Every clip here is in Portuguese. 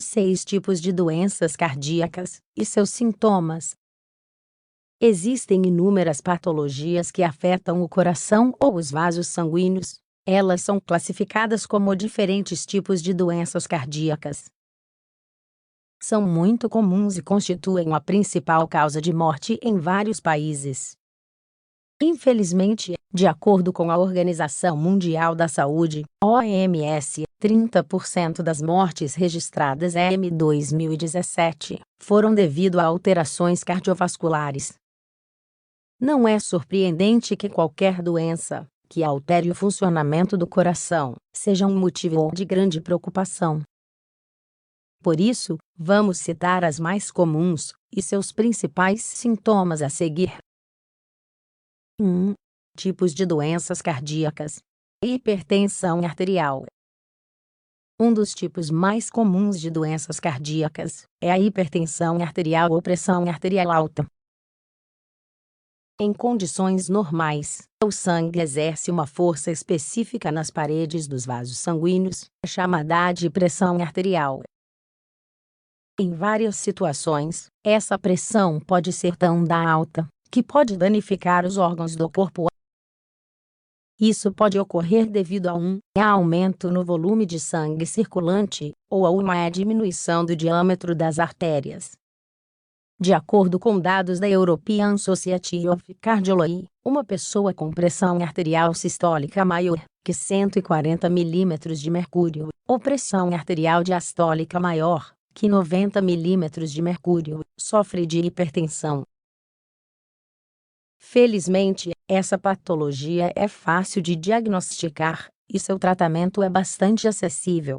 6 tipos de doenças cardíacas e seus sintomas. Existem inúmeras patologias que afetam o coração ou os vasos sanguíneos. Elas são classificadas como diferentes tipos de doenças cardíacas. São muito comuns e constituem a principal causa de morte em vários países. Infelizmente, de acordo com a Organização Mundial da Saúde, OMS, 30% das mortes registradas em 2017 foram devido a alterações cardiovasculares. Não é surpreendente que qualquer doença que altere o funcionamento do coração seja um motivo de grande preocupação. Por isso, vamos citar as mais comuns e seus principais sintomas a seguir. 1. Tipos de doenças cardíacas. Hipertensão arterial. Um dos tipos mais comuns de doenças cardíacas é a hipertensão arterial ou pressão arterial alta. Em condições normais, o sangue exerce uma força específica nas paredes dos vasos sanguíneos, chamada de pressão arterial. Em várias situações, essa pressão pode ser tão alta que pode danificar os órgãos do corpo. Isso pode ocorrer devido a um aumento no volume de sangue circulante ou a uma diminuição do diâmetro das artérias. De acordo com dados da European Society of Cardiology, uma pessoa com pressão arterial sistólica maior que 140 mm de mercúrio, ou pressão arterial diastólica maior que 90 mm de mercúrio, sofre de hipertensão. Felizmente, essa patologia é fácil de diagnosticar e seu tratamento é bastante acessível.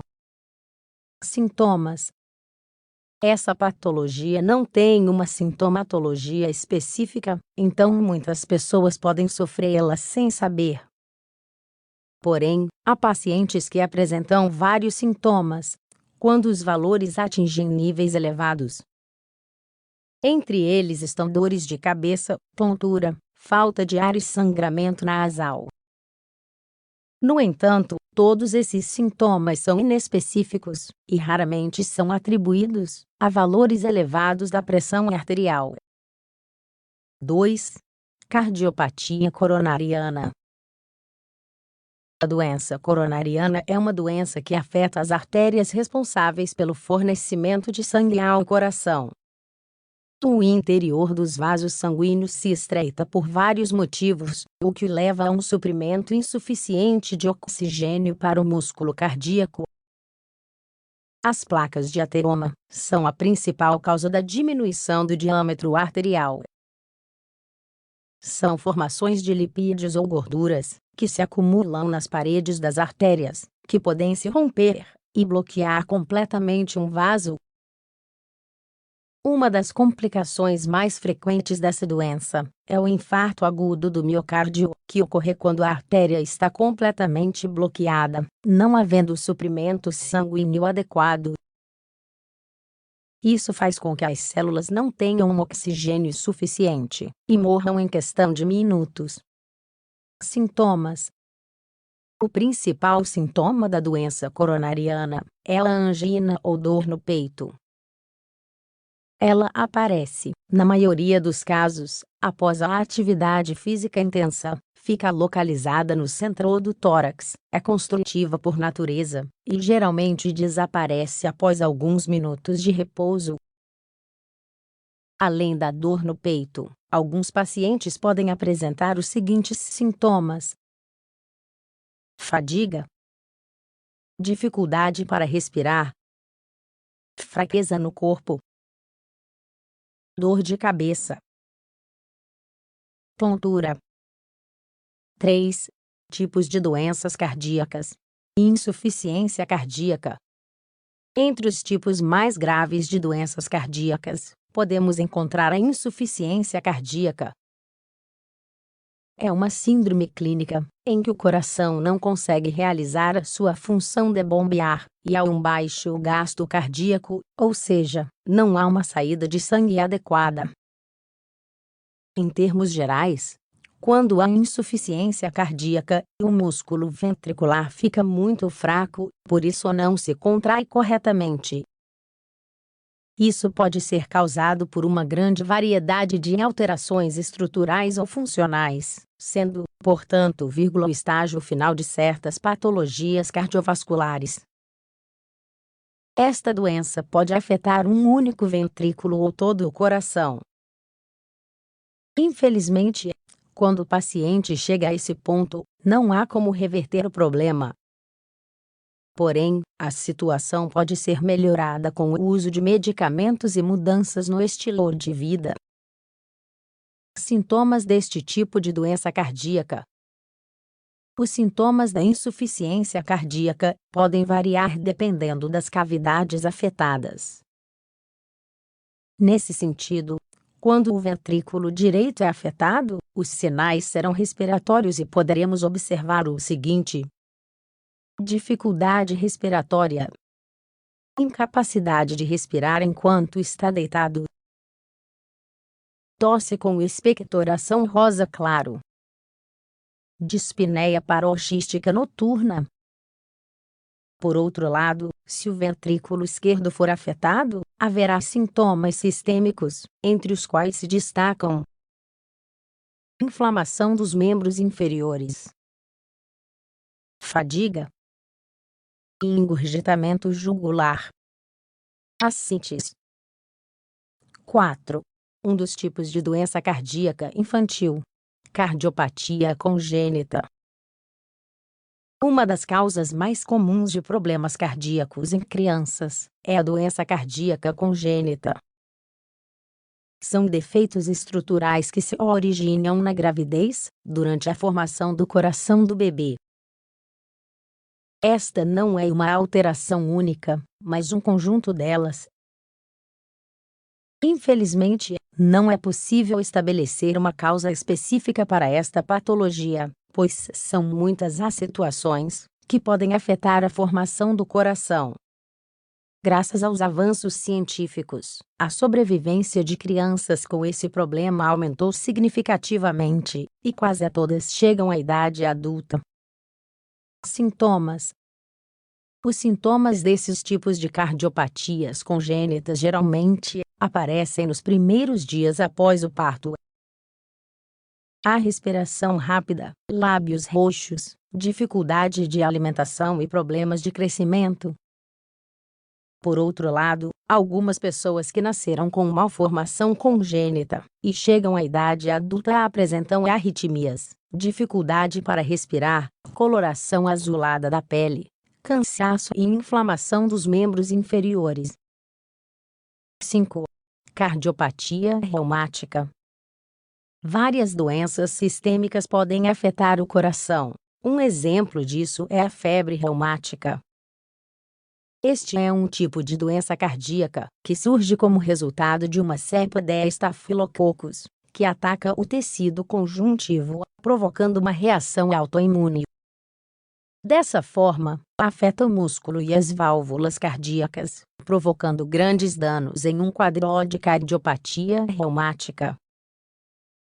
Sintomas. Essa patologia não tem uma sintomatologia específica, então muitas pessoas podem sofrê-la sem saber. Porém, há pacientes que apresentam vários sintomas quando os valores atingem níveis elevados. Entre eles estão dores de cabeça, tontura, falta de ar e sangramento nasal. No entanto, todos esses sintomas são inespecíficos e raramente são atribuídos a valores elevados da pressão arterial. 2. Cardiopatia coronariana. A doença coronariana é uma doença que afeta as artérias responsáveis pelo fornecimento de sangue ao coração. O interior dos vasos sanguíneos se estreita por vários motivos, o que leva a um suprimento insuficiente de oxigênio para o músculo cardíaco. As placas de ateroma são a principal causa da diminuição do diâmetro arterial. São formações de lipídios ou gorduras que se acumulam nas paredes das artérias, que podem se romper e bloquear completamente um vaso. Uma das complicações mais frequentes dessa doença é o infarto agudo do miocárdio, que ocorre quando a artéria está completamente bloqueada, não havendo suprimento sanguíneo adequado. Isso faz com que as células não tenham oxigênio suficiente e morram em questão de minutos. Sintomas. O principal sintoma da doença coronariana é a angina ou dor no peito. Ela aparece, na maioria dos casos, após a atividade física intensa, fica localizada no centro do tórax, é construtiva por natureza, e geralmente desaparece após alguns minutos de repouso. Além da dor no peito, alguns pacientes podem apresentar os seguintes sintomas: fadiga, dificuldade para respirar, fraqueza no corpo, dor de cabeça, tontura. 3. Tipos de doenças cardíacas. Insuficiência cardíaca. Entre os tipos mais graves de doenças cardíacas, podemos encontrar a insuficiência cardíaca. É uma síndrome clínica, em que o coração não consegue realizar a sua função de bombear, e há um baixo gasto cardíaco, ou seja, não há uma saída de sangue adequada. Em termos gerais, quando há insuficiência cardíaca, o músculo ventricular fica muito fraco, por isso não se contrai corretamente. Isso pode ser causado por uma grande variedade de alterações estruturais ou funcionais, sendo, portanto, o estágio final de certas patologias cardiovasculares. Esta doença pode afetar um único ventrículo ou todo o coração. Infelizmente, quando o paciente chega a esse ponto, não há como reverter o problema. Porém, a situação pode ser melhorada com o uso de medicamentos e mudanças no estilo de vida. Sintomas deste tipo de doença cardíaca. Os sintomas da insuficiência cardíaca podem variar dependendo das cavidades afetadas. Nesse sentido, quando o ventrículo direito é afetado, os sinais serão respiratórios e poderemos observar o seguinte: dificuldade respiratória, incapacidade de respirar enquanto está deitado, tosse com expectoração rosa claro, dispneia paroxística noturna. Por outro lado, se o ventrículo esquerdo for afetado, haverá sintomas sistêmicos, entre os quais se destacam inflamação dos membros inferiores, fadiga, engurgitamento jugular, ascites. 4. Um dos tipos de doença cardíaca infantil, cardiopatia congênita. Uma das causas mais comuns de problemas cardíacos em crianças é a doença cardíaca congênita. São defeitos estruturais que se originam na gravidez, durante a formação do coração do bebê. Esta não é uma alteração única, mas um conjunto delas. Infelizmente, não é possível estabelecer uma causa específica para esta patologia, pois são muitas as situações que podem afetar a formação do coração. Graças aos avanços científicos, a sobrevivência de crianças com esse problema aumentou significativamente, e quase todas chegam à idade adulta. Sintomas. Os sintomas desses tipos de cardiopatias congênitas geralmente aparecem nos primeiros dias após o parto. A respiração rápida, lábios roxos, dificuldade de alimentação e problemas de crescimento. Por outro lado, algumas pessoas que nasceram com malformação congênita e chegam à idade adulta apresentam arritmias, dificuldade para respirar, coloração azulada da pele, cansaço e inflamação dos membros inferiores. 5. Cardiopatia reumática. Várias doenças sistêmicas podem afetar o coração. Um exemplo disso é a febre reumática. Este é um tipo de doença cardíaca que surge como resultado de uma cepa de Staphylococcus, que ataca o tecido conjuntivo, provocando uma reação autoimune. Dessa forma, afeta o músculo e as válvulas cardíacas, provocando grandes danos em um quadro de cardiopatia reumática.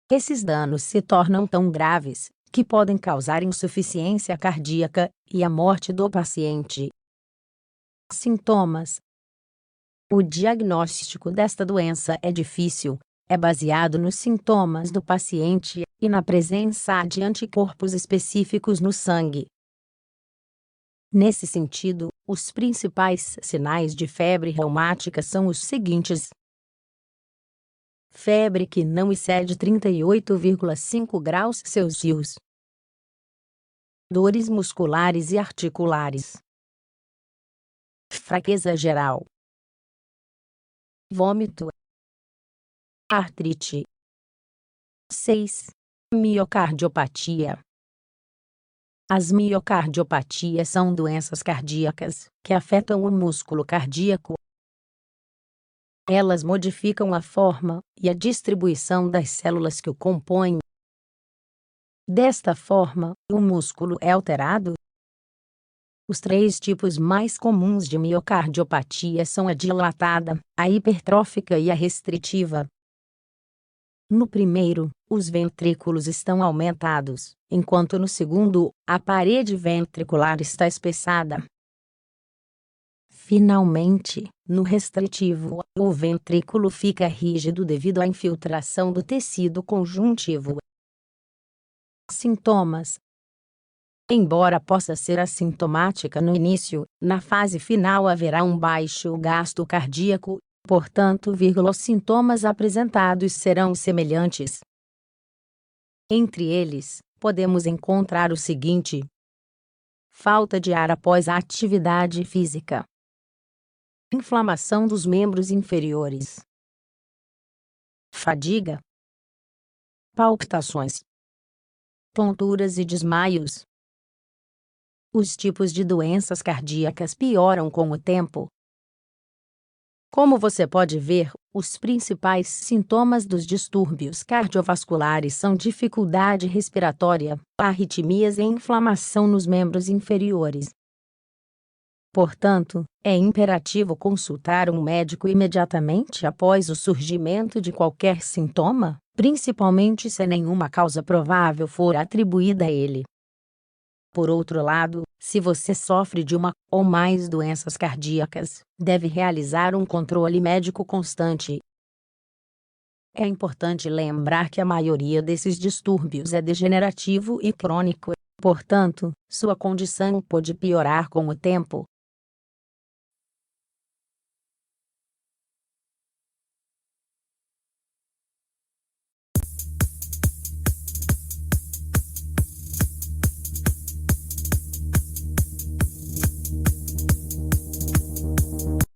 Esses danos se tornam tão graves que podem causar insuficiência cardíaca e a morte do paciente. Sintomas. O diagnóstico desta doença é difícil, é baseado nos sintomas do paciente e na presença de anticorpos específicos no sangue. Nesse sentido, os principais sinais de febre reumática são os seguintes: febre que não excede 38,5 graus Celsius, dores musculares e articulares, fraqueza geral, vômito, artrite. 6. Miocardiopatia. As miocardiopatias são doenças cardíacas que afetam o músculo cardíaco. Elas modificam a forma e a distribuição das células que o compõem. Desta forma, o músculo é alterado. Os 3 tipos mais comuns de miocardiopatia são a dilatada, a hipertrófica e a restritiva. No primeiro, os ventrículos estão aumentados, enquanto no segundo, a parede ventricular está espessada. Finalmente, no restritivo, o ventrículo fica rígido devido à infiltração do tecido conjuntivo. Sintomas. Embora possa ser assintomática no início, na fase final haverá um baixo gasto cardíaco, portanto, os sintomas apresentados serão semelhantes. Entre eles, podemos encontrar o seguinte: falta de ar após a atividade física, inflamação dos membros inferiores, fadiga, palpitações, tonturas e desmaios. Os tipos de doenças cardíacas pioram com o tempo. Como você pode ver, os principais sintomas dos distúrbios cardiovasculares são dificuldade respiratória, arritmias e inflamação nos membros inferiores. Portanto, é imperativo consultar um médico imediatamente após o surgimento de qualquer sintoma, principalmente se nenhuma causa provável for atribuída a ele. Por outro lado, se você sofre de uma ou mais doenças cardíacas, deve realizar um controle médico constante. É importante lembrar que a maioria desses distúrbios é degenerativo e crônico, portanto, sua condição pode piorar com o tempo.